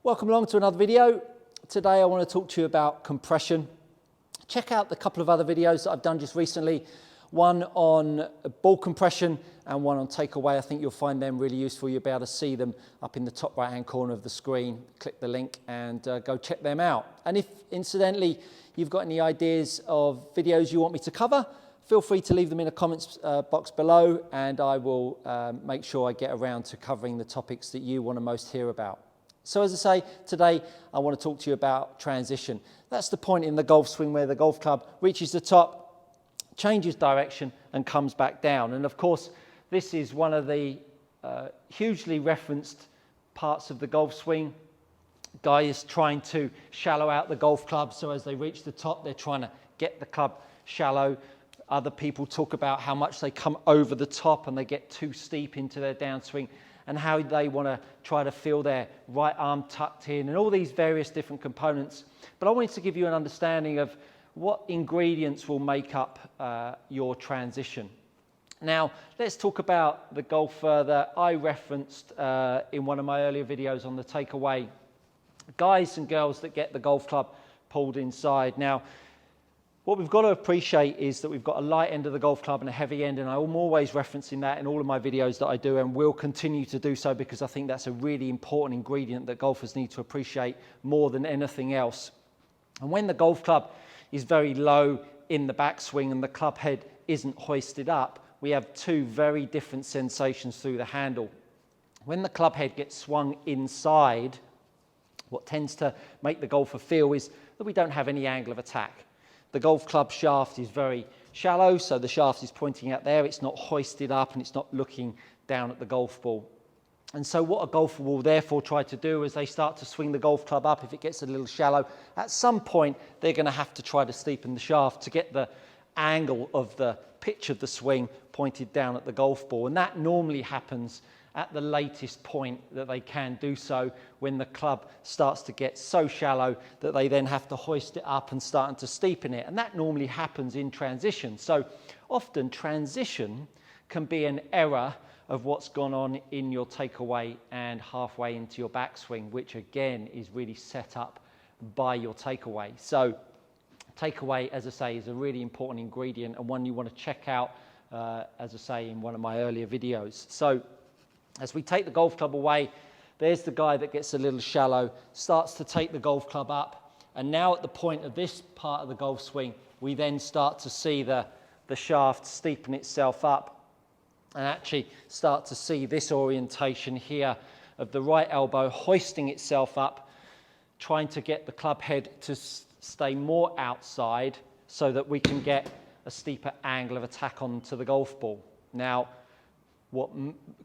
Welcome along to another video. Today I want to talk to you about compression. Check out the couple of other videos that I've done just recently, one on ball compression and one on takeaway. I think you'll find them really useful. You'll be able to see them up in the top right hand corner of the screen. Click the link and go check them out. And if incidentally you've got any ideas of videos you want me to cover, feel free to leave them in the comments box below and I will make sure I get around to covering the topics that you want to most hear about. So as I say, today I want to talk to you about transition. That's the point in the golf swing where the golf club reaches the top, changes direction and comes back down. And of course, this is one of the hugely referenced parts of the golf swing. Guys trying to shallow out the golf club, so as they reach the top, they're trying to get the club shallow. Other people talk about how much they come over the top and they get too steep into their downswing, and how they want to try to feel their right arm tucked in and all these various different components. But I wanted to give you an understanding of what ingredients will make up your transition. Now, let's talk about the golf further. I referenced in one of my earlier videos on the takeaway, guys and girls that get the golf club pulled inside. Now, what we've got to appreciate is that we've got a light end of the golf club and a heavy end, and I'm always referencing that in all of my videos that I do and will continue to do so because I think that's a really important ingredient that golfers need to appreciate more than anything else. And when the golf club is very low in the backswing and the club head isn't hoisted up, we have two very different sensations through the handle. When the club head gets swung inside, what tends to make the golfer feel is that we don't have any angle of attack. The golf club shaft is very shallow, so the shaft is pointing out there. It's not hoisted up and it's not looking down at the golf ball. And so what a golfer will therefore try to do as they start to swing the golf club up, if it gets a little shallow, at some point they're going to have to try to steepen the shaft to get the angle of the pitch of the swing pointed down at the golf ball. And that normally happens at the latest point that they can do so, when the club starts to get so shallow that they then have to hoist it up and start to steepen it. And that normally happens in transition. So often transition can be an error of what's gone on in your takeaway and halfway into your backswing, which again is really set up by your takeaway. So takeaway, as I say, is a really important ingredient and one you want to check out, as I say, in one of my earlier videos. So as we take the golf club away, there's the guy that gets a little shallow, starts to take the golf club up, and now at the point of this part of the golf swing, we then start to see the shaft steepen itself up and actually start to see this orientation here of the right elbow hoisting itself up, trying to get the club head to stay more outside so that we can get a steeper angle of attack onto the golf ball. Now, what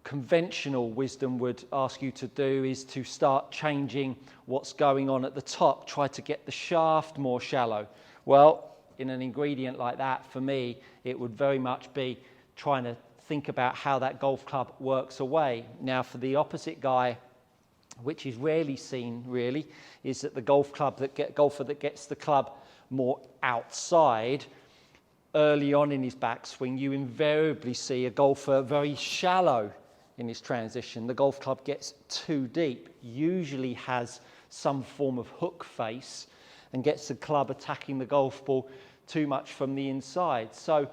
conventional wisdom would ask you to do is to start changing what's going on at the top, try to get the shaft more shallow. Well, in an ingredient like that, for me, it would very much be trying to think about how that golf club works away. Now, for the opposite guy, which is rarely seen really, is that the golfer that gets the club more outside early on in his backswing, you invariably see a golfer very shallow in his transition. The golf club gets too deep, usually has some form of hook face and gets the club attacking the golf ball too much from the inside. So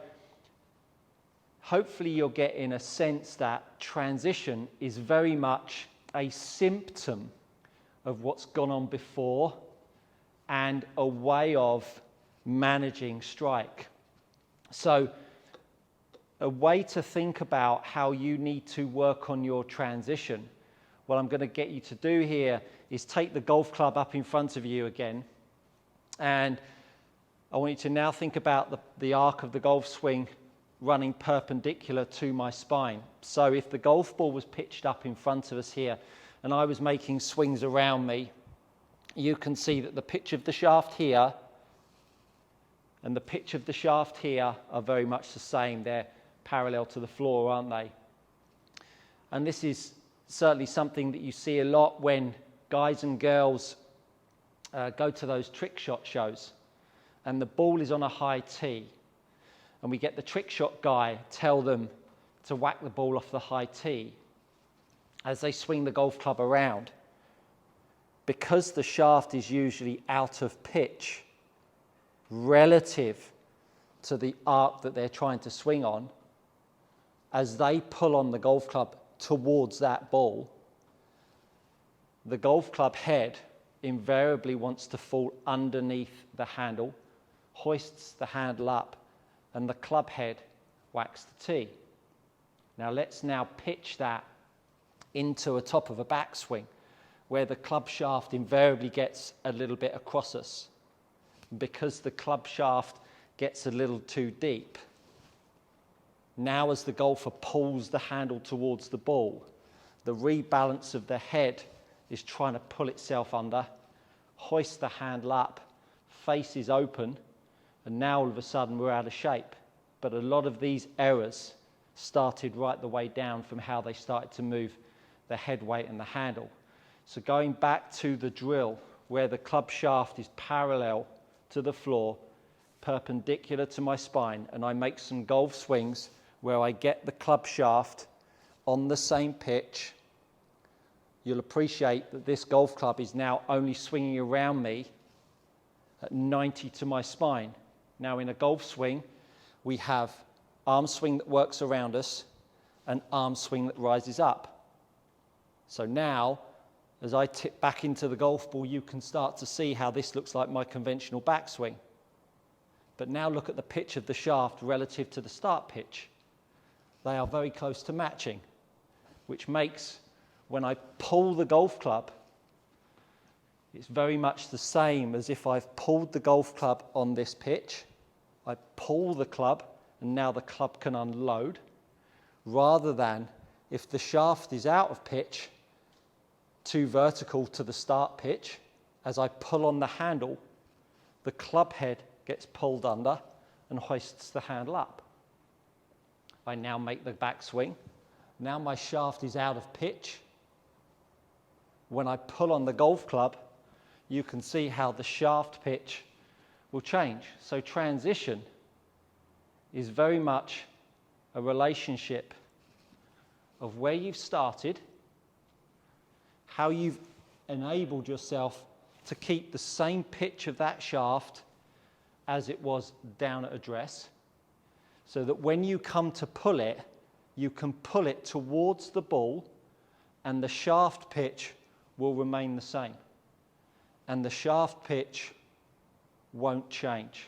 hopefully you're getting a sense that transition is very much a symptom of what's gone on before and a way of managing strike. So a way to think about how you need to work on your transition, what I'm going to get you to do here is take the golf club up in front of you again, and I want you to now think about the arc of the golf swing running perpendicular to my spine. So if the golf ball was pitched up in front of us here and I was making swings around me, you can see that the pitch of the shaft here and the pitch of the shaft here are very much the same. They're parallel to the floor, aren't they? And this is certainly something that you see a lot when guys and girls go to those trick shot shows and the ball is on a high tee and we get the trick shot guy tell them to whack the ball off the high tee as they swing the golf club around. because the shaft is usually out of pitch relative to the arc that they're trying to swing on, as they pull on the golf club towards that ball, the golf club head invariably wants to fall underneath the handle, hoists the handle up, and the club head whacks the tee. Now let's pitch that into a top of a backswing where the club shaft invariably gets a little bit across us. Because the club shaft gets a little too deep, now as the golfer pulls the handle towards the ball, the rebalance of the head is trying to pull itself under, hoist the handle up, face is open, and now all of a sudden we're out of shape. But a lot of these errors started right the way down from how they started to move the head weight and the handle. So going back to the drill where the club shaft is parallel to the floor, perpendicular to my spine, and I make some golf swings where I get the club shaft on the same pitch, you'll appreciate that this golf club is now only swinging around me at 90 to my spine. Now in a golf swing, we have arm swing that works around us and arm swing that rises up. So now, as I tip back into the golf ball, you can start to see how this looks like my conventional backswing. But now look at the pitch of the shaft relative to the start pitch. They are very close to matching, which makes, when I pull the golf club, it's very much the same as if I've pulled the golf club on this pitch. I pull the club, and now the club can unload, rather than if the shaft is out of pitch, too vertical to the start pitch, as I pull on the handle, the club head gets pulled under and hoists the handle up. I now make the backswing. Now my shaft is out of pitch. When I pull on the golf club, you can see how the shaft pitch will change. So transition is very much a relationship of where you've started, how you've enabled yourself to keep the same pitch of that shaft as it was down at address, so that when you come to pull it, you can pull it towards the ball and the shaft pitch will remain the same. And the shaft pitch won't change.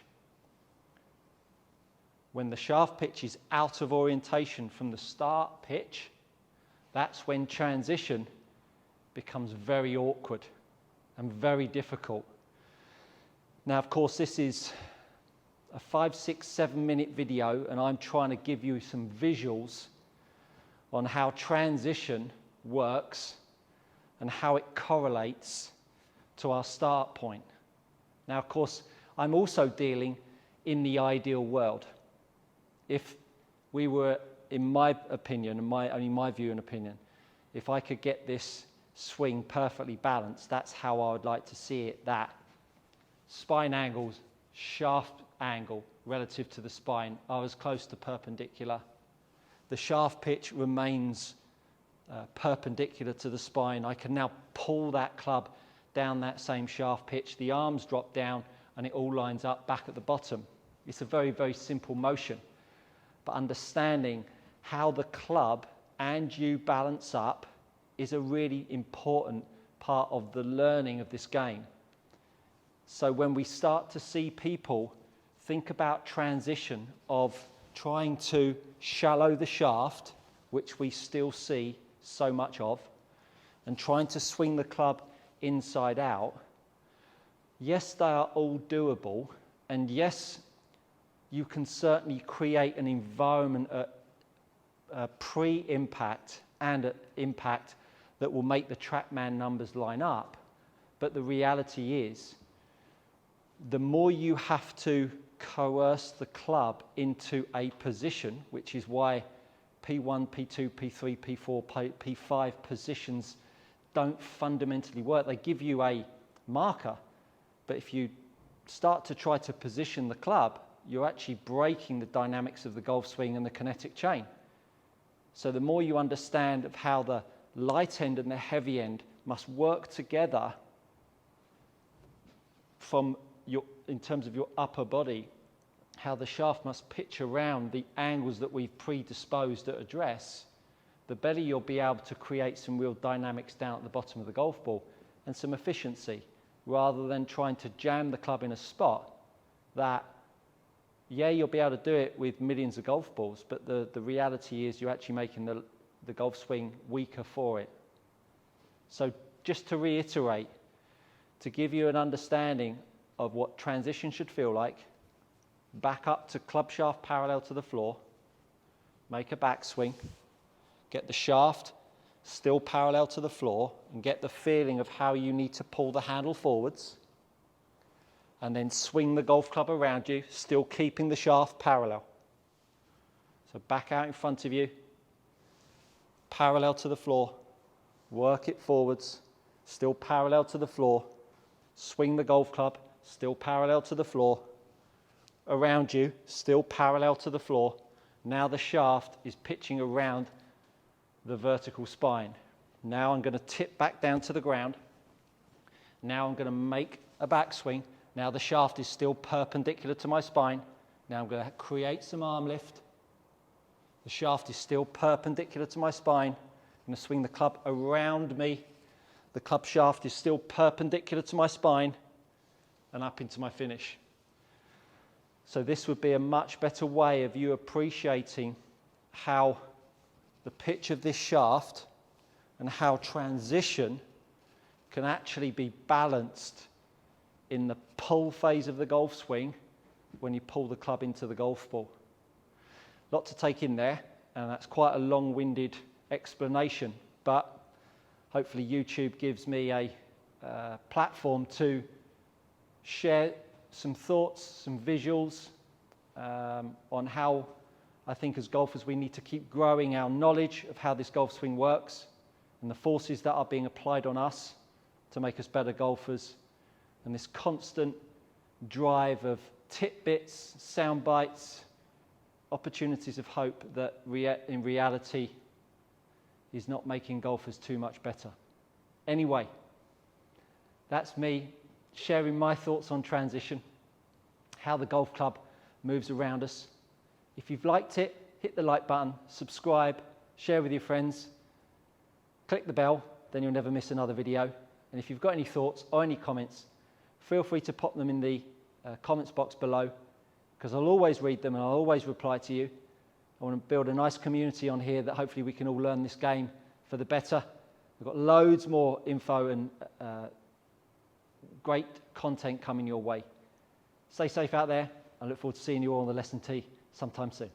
When the shaft pitch is out of orientation from the start pitch, that's when transition becomes very awkward and very difficult. Now, of course, this is a 5, 6, 7 minute video, and I'm trying to give you some visuals on how transition works and how it correlates to our start point. Now, of course, I'm also dealing in the ideal world. If we were, in my opinion, and only my view and opinion, if I could get this swing perfectly balanced, that's how I would like to see it. That spine angles, shaft angle relative to the spine are as close to perpendicular. The shaft pitch remains perpendicular to the spine. I can now pull that club down that same shaft pitch. The arms drop down and it all lines up back at the bottom. It's a very, very simple motion. But understanding how the club and you balance up is a really important part of the learning of this game. So when we start to see people think about transition of trying to shallow the shaft, which we still see so much of, and trying to swing the club inside out, yes, they are all doable, and yes, you can certainly create an environment pre-impact and at impact that will make the TrackMan numbers line up. But the reality is, the more you have to coerce the club into a position, which is why P1, P2, P3, P4, P5 positions don't fundamentally work. They give you a marker, but if you start to try to position the club, you're actually breaking the dynamics of the golf swing and the kinetic chain. So the more you understand of how the light end and the heavy end must work together in terms of your upper body, how the shaft must pitch around the angles that we've predisposed to address, the better you'll be able to create some real dynamics down at the bottom of the golf ball and some efficiency, rather than trying to jam the club in a spot that, yeah, you'll be able to do it with millions of golf balls, but the reality is you're actually making the golf swing weaker for it. So just to reiterate, to give you an understanding of what transition should feel like, back up to club shaft parallel to the floor, make a backswing, get the shaft still parallel to the floor, and get the feeling of how you need to pull the handle forwards, and then swing the golf club around you, still keeping the shaft parallel. So back out in front of you, parallel to the floor, work it forwards, still parallel to the floor, swing the golf club, still parallel to the floor, around you, still parallel to the floor. Now the shaft is pitching around the vertical spine. Now I'm going to tip back down to the ground. Now I'm going to make a backswing. Now the shaft is still perpendicular to my spine. Now I'm going to create some arm lift. The shaft is still perpendicular to my spine. I'm going to swing the club around me. The club shaft is still perpendicular to my spine and up into my finish. So this would be a much better way of you appreciating how the pitch of this shaft and how transition can actually be balanced in the pull phase of the golf swing when you pull the club into the golf ball. A lot to take in there, and that's quite a long-winded explanation, but hopefully YouTube gives me a platform to share some thoughts, some visuals on how I think as golfers we need to keep growing our knowledge of how this golf swing works and the forces that are being applied on us to make us better golfers, and this constant drive of tidbits, sound bites, opportunities of hope that in reality is not making golfers too much better. Anyway, that's me sharing my thoughts on transition, how the golf club moves around us. If you've liked it, hit the like button, subscribe, share with your friends, click the bell, then you'll never miss another video. And if you've got any thoughts or any comments, feel free to pop them in the comments box below, because I'll always read them and I'll always reply to you. I want to build a nice community on here that hopefully we can all learn this game for the better. We've got loads more info and great content coming your way. Stay safe out there. I look forward to seeing you all on the lesson tee sometime soon.